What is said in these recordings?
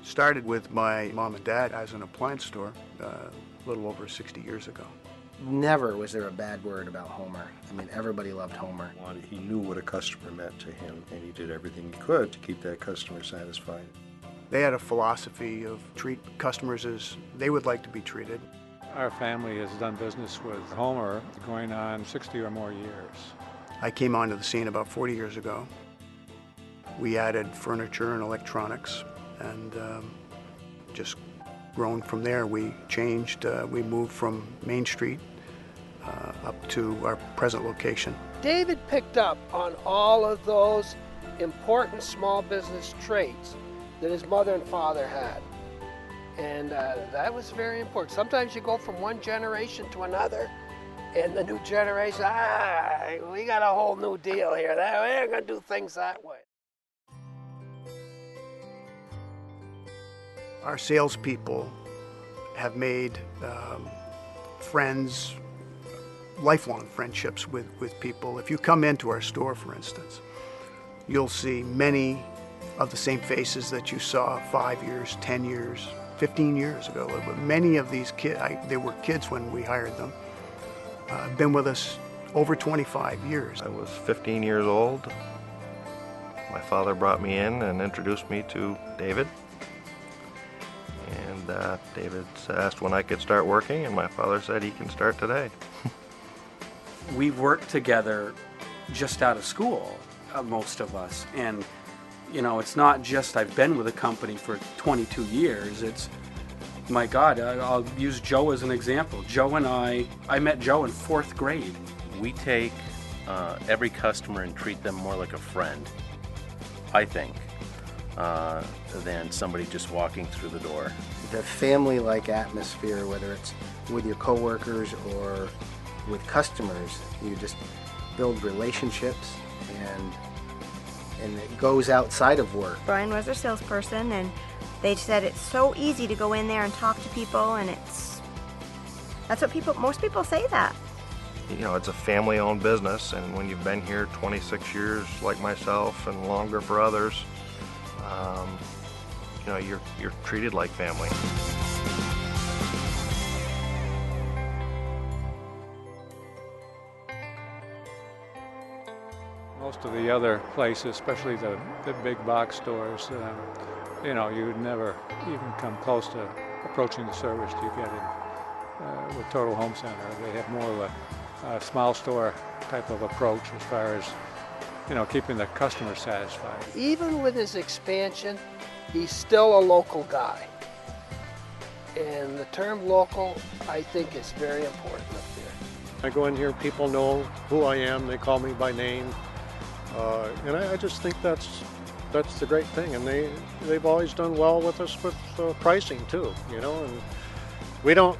Started with my mom and dad as an appliance store a little over 60 years ago. Never was there a bad word about Homer. I mean, everybody loved Homer. He knew what a customer meant to him, and he did everything he could to keep that customer satisfied. They had a philosophy of treat customers as they would like to be treated. Our family has done business with Homer going on 60 or more years. I came onto the scene about 40 years ago. We added furniture and electronics, and just grown from there. We changed, we moved from Main Street up to our present location. David picked up on all of those important small business traits that his mother and father had. And that was very important. Sometimes you go from one generation to another, and the new generation, we got a whole new deal here. We ain't gonna do things that way. Our salespeople have made friends, lifelong friendships with people. If you come into our store, for instance, you'll see many of the same faces that you saw 5 years, 10 years, 15 years ago. But many of these kids, they were kids when we hired them, been with us over 25 years. I was 15 years old. My father brought me in and introduced me to David. And David asked when I could start working, and my father said he can start today. We've worked together just out of school, most of us. And, you know, it's not just I've been with the company for 22 years. It's, my God, I'll use Joe as an example. Joe and I met Joe in 4th grade. We take every customer and treat them more like a friend, I think, than somebody just walking through the door. The family-like atmosphere, whether it's with your coworkers or with customers, you just build relationships, and it goes outside of work. Brian was our salesperson, and they said it's so easy to go in there and talk to people, and that's what most people say that. You know, it's a family-owned business, and when you've been here 26 years like myself and longer for others, you know, you're treated like family. Most of the other places, especially the big box stores, you know, you would never even come close to approaching the service you get in with Total Home Center. They have more of a small store type of approach as far as, you know, keeping the customer satisfied. Even with his expansion, he's still a local guy. And the term local, I think, is very important up there. I go in here, people know who I am, they call me by name. And I just think that's the great thing. And they've always done well with us with pricing too, you know. And we don't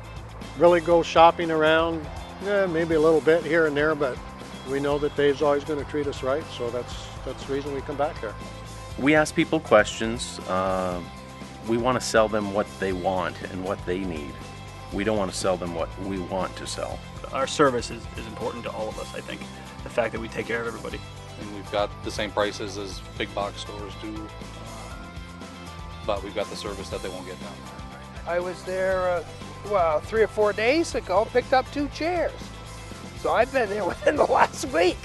really go shopping around, maybe a little bit here and there, but we know that Dave's always going to treat us right, so that's the reason we come back here. We ask people questions. We want to sell them what they want and what they need. We don't want to sell them what we want to sell. Our service is important to all of us, I think. The fact that we take care of everybody. And we've got the same prices as big box stores do, but we've got the service that they won't get down there. I was there, 3 or 4 days ago, picked up 2 chairs. So I've been there within the last week.